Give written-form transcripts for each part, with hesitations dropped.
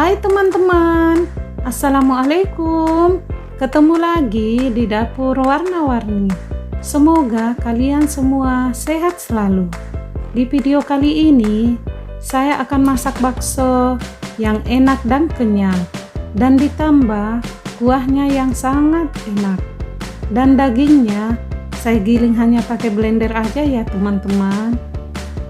Hai teman-teman, Assalamualaikum. Ketemu lagi di dapur warna-warni. Semoga kalian semua sehat selalu. Di video kali ini, saya akan masak bakso yang enak dan kenyal, dan ditambah kuahnya yang sangat enak. Dan dagingnya saya giling hanya pakai blender aja ya teman-teman.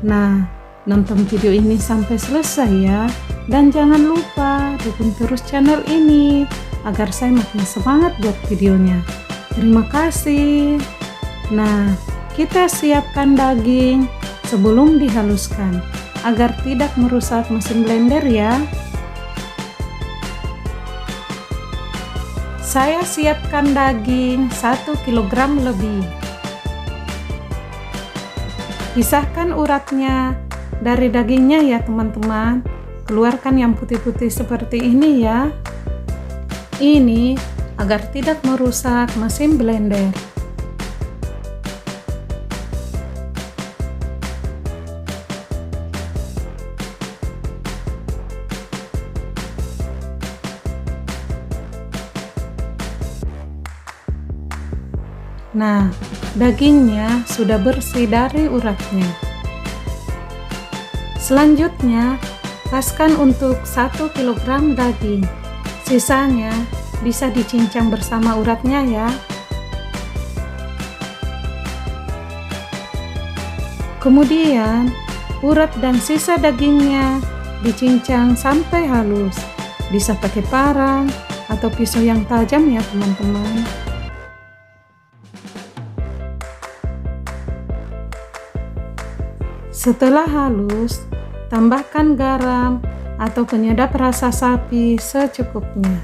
Nah, nonton video ini sampai selesai ya. Dan jangan lupa dukung terus channel ini agar saya makin semangat buat videonya. Terima kasih. Nah, kita siapkan daging sebelum dihaluskan agar tidak merusak mesin blender ya. Saya siapkan daging 1 kg lebih. Pisahkan uratnya dari dagingnya ya teman-teman. Keluarkan yang putih-putih seperti ini ya. Ini agar tidak merusak mesin blender. Nah, dagingnya sudah bersih dari uratnya. Selanjutnya, paskan untuk 1 kg daging. Sisanya bisa dicincang bersama uratnya ya. Kemudian, urat dan sisa dagingnya dicincang sampai halus. Bisa pakai parang atau pisau yang tajam ya teman-teman. Setelah halus, tambahkan garam atau penyedap rasa sapi secukupnya.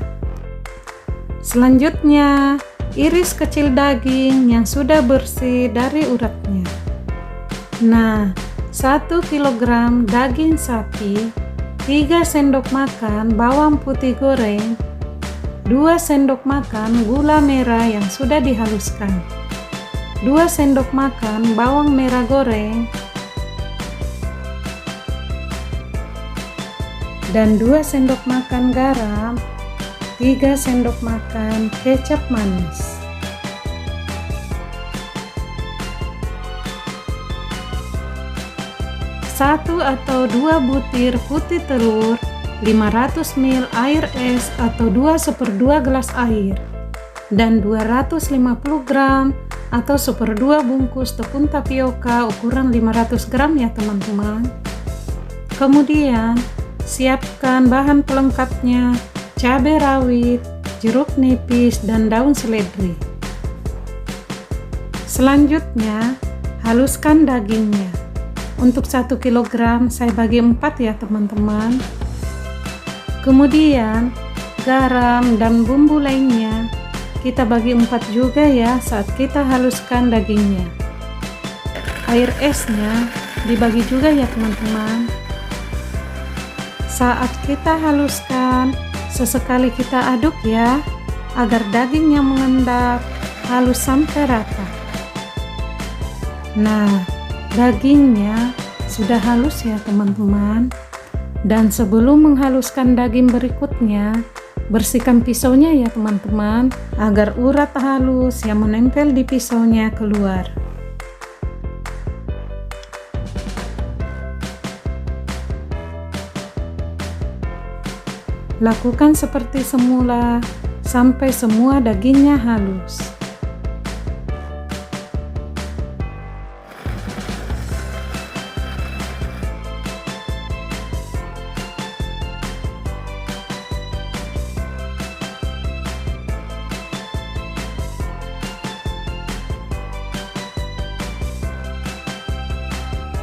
Selanjutnya, iris kecil daging yang sudah bersih dari uratnya. Nah, 1 kg daging sapi, 3 sendok makan bawang putih goreng, 2 sendok makan gula merah yang sudah dihaluskan, 2 sendok makan bawang merah goreng, dan 2 sendok makan garam, 3 sendok makan kecap manis. Satu atau 2 butir putih telur, 500 ml air es atau 2/2 gelas air, dan 250 gram atau 1/2 bungkus tepung tapioka ukuran 500 gram ya teman-teman. Kemudian, siapkan bahan pelengkapnya, cabai rawit, jeruk nipis, dan daun seledri. Selanjutnya, haluskan dagingnya. Untuk 1 kg saya bagi 4 ya teman-teman. Kemudian, garam dan bumbu lainnya kita bagi 4 juga ya saat kita haluskan dagingnya. Air esnya dibagi juga ya teman-teman. Saat kita haluskan, sesekali kita aduk ya, agar dagingnya mengendap halus sampai rata. Nah, dagingnya sudah halus ya teman-teman. Dan sebelum menghaluskan daging berikutnya, bersihkan pisaunya ya teman-teman, agar urat halus yang menempel di pisaunya keluar. Lakukan seperti semula sampai semua dagingnya halus.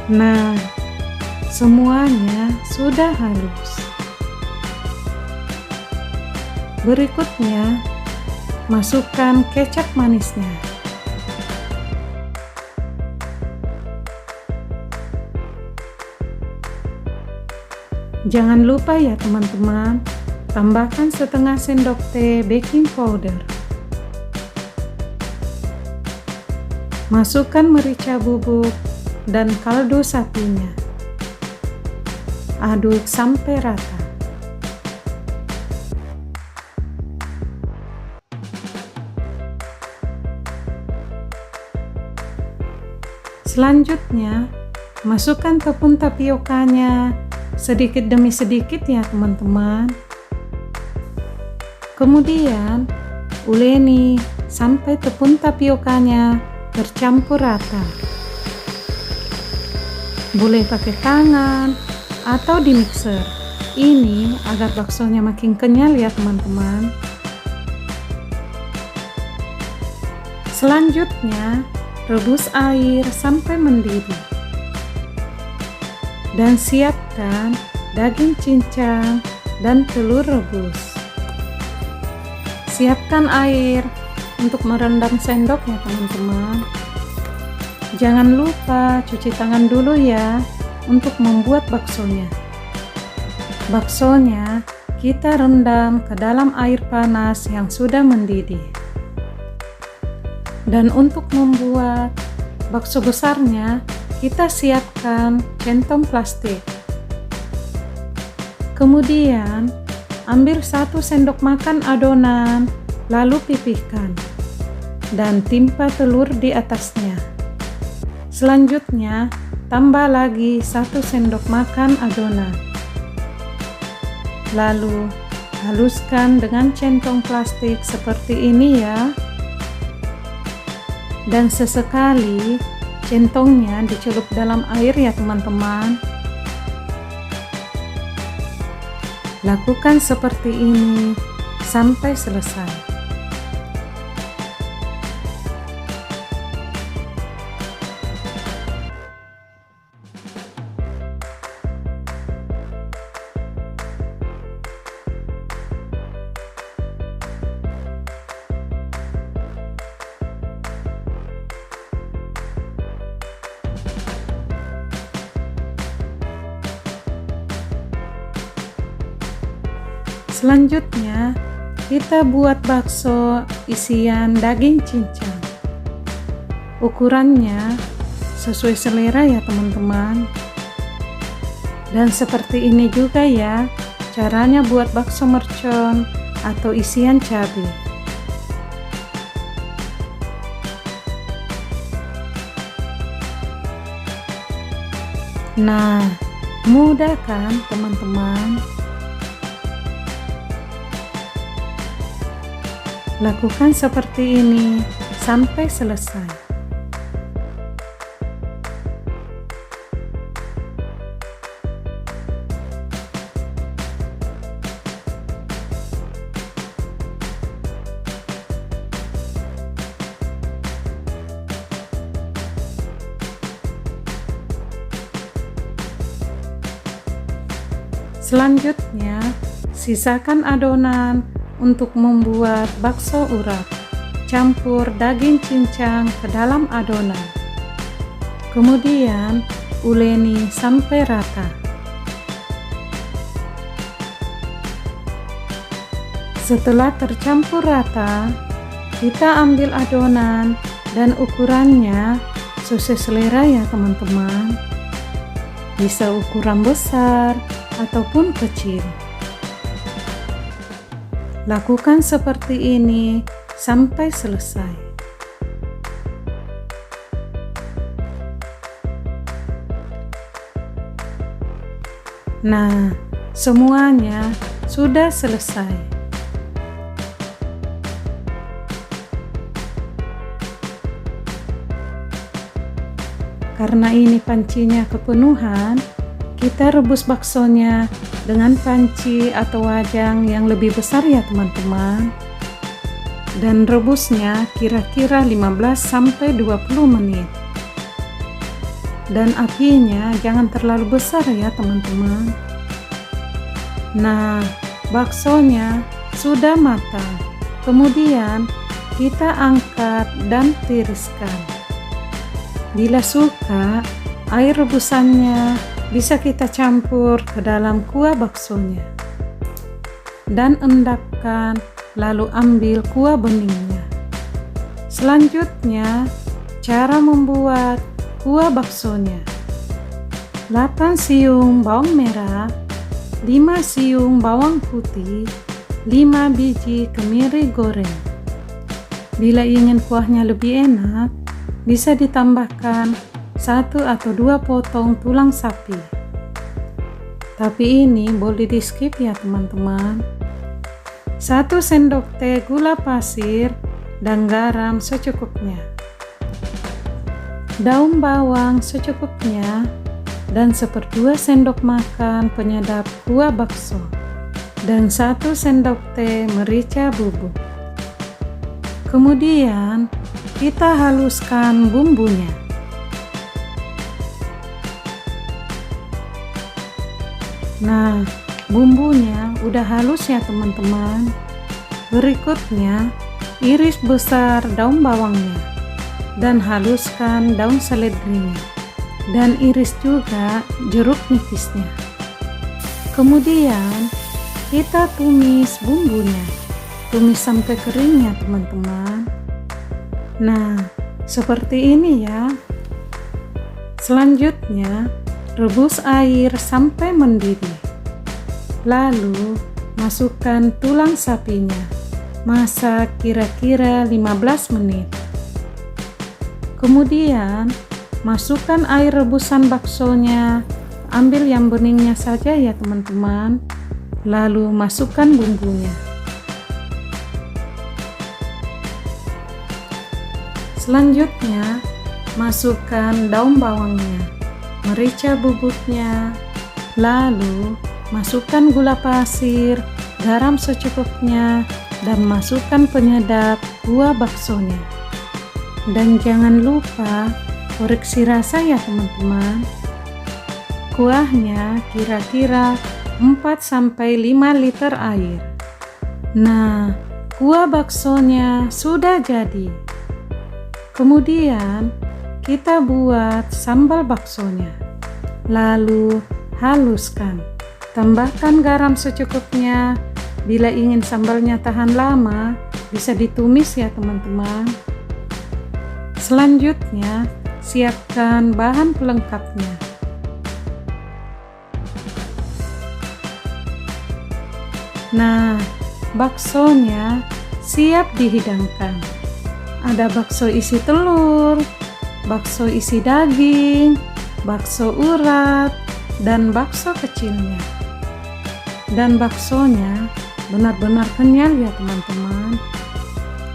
Nah, semuanya sudah halus. Berikutnya, masukkan kecap manisnya. Jangan lupa ya teman-teman, tambahkan setengah sendok teh baking powder. Masukkan merica bubuk dan kaldu sapinya. Aduk sampai rata. Selanjutnya, masukkan tepung tapiokanya sedikit demi sedikit ya teman-teman. Kemudian, uleni sampai tepung tapiokanya bercampur rata. Boleh pakai tangan atau di mixer. Ini agar baksonya makin kenyal ya teman-teman. Selanjutnya, rebus air sampai mendidih. Dan siapkan daging cincang dan telur rebus. Siapkan air untuk merendam sendok ya teman-teman. Jangan lupa cuci tangan dulu ya untuk membuat baksonya. Baksonya kita rendam ke dalam air panas yang sudah mendidih. Dan untuk membuat bakso besarnya, kita siapkan centong plastik. Kemudian, ambil 1 sendok makan adonan, lalu pipihkan. Dan timpa telur di atasnya. Selanjutnya, tambah lagi 1 sendok makan adonan. Lalu, haluskan dengan centong plastik seperti ini ya. Dan sesekali centongnya dicelup dalam air ya teman-teman. Lakukan seperti ini sampai selesai. Selanjutnya, kita buat bakso isian daging cincang. Ukurannya sesuai selera ya teman-teman. Dan seperti ini juga ya caranya buat bakso mercon atau isian cabai. Nah, mudah kan teman-teman? Lakukan seperti ini sampai selesai. Selanjutnya, sisakan adonan untuk membuat bakso urat. Campur daging cincang ke dalam adonan. Kemudian uleni sampai rata. Setelah tercampur rata, kita ambil adonan dan ukurannya sesuai selera ya teman-teman. Bisa ukuran besar ataupun kecil. Lakukan seperti ini sampai selesai. Nah, semuanya sudah selesai. Karena ini pancinya kepenuhan, kita rebus baksonya dengan panci atau wajang yang lebih besar ya teman-teman. Dan rebusnya kira-kira 15-20 menit. Dan apinya jangan terlalu besar ya teman-teman. Nah, baksonya sudah matang. Kemudian kita angkat dan tiriskan. Bila suka, air rebusannya bisa kita campur ke dalam kuah baksonya dan endapkan, lalu ambil kuah beningnya. Selanjutnya, cara membuat kuah baksonya. 8 siung bawang merah, 5 siung bawang putih, 5 biji kemiri goreng. Bila ingin kuahnya lebih enak, bisa ditambahkan 1 atau 2 potong tulang sapi. Tapi ini boleh di skip ya teman-teman. 1 sendok teh gula pasir dan garam secukupnya. Daun bawang secukupnya dan 1/2 sendok makan penyedap kuah bakso dan 1 sendok teh merica bubuk. Kemudian kita haluskan bumbunya. Nah, bumbunya udah halus ya teman-teman. Berikutnya, iris besar daun bawangnya dan haluskan daun seledrinya. Dan iris juga jeruk nipisnya. Kemudian, kita tumis bumbunya. Tumis sampai kering ya teman-teman. Nah, seperti ini ya. Selanjutnya, rebus air sampai mendidih. Lalu, masukkan tulang sapinya. Masak kira-kira 15 menit. Kemudian, masukkan air rebusan baksonya. Ambil yang beningnya saja ya teman-teman. Lalu, masukkan bumbunya. Selanjutnya, masukkan daun bawangnya, merica bubuknya, lalu masukkan gula pasir, garam secukupnya, dan masukkan penyedap kuah baksonya. Dan jangan lupa koreksi rasa ya teman-teman. Kuahnya kira-kira 4-5 liter air. Nah, kuah baksonya sudah jadi. Kemudian kita buat sambal baksonya. Lalu haluskan. Tambahkan garam secukupnya. Bila ingin sambalnya tahan lama, bisa ditumis ya teman-teman. Selanjutnya, siapkan bahan pelengkapnya. Nah, baksonya siap dihidangkan. Ada bakso isi telur, bakso isi daging, bakso urat, dan bakso kecilnya. Dan baksonya benar-benar kenyal ya teman-teman.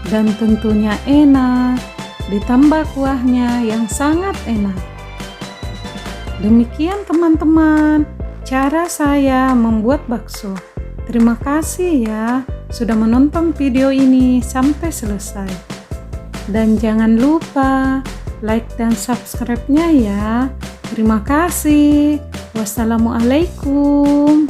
Dan tentunya enak, ditambah kuahnya yang sangat enak. Demikian teman-teman, cara saya membuat bakso. Terima kasih ya sudah menonton video ini sampai selesai. Dan jangan lupa like dan subscribe-nya ya. Terima kasih. Wassalamualaikum.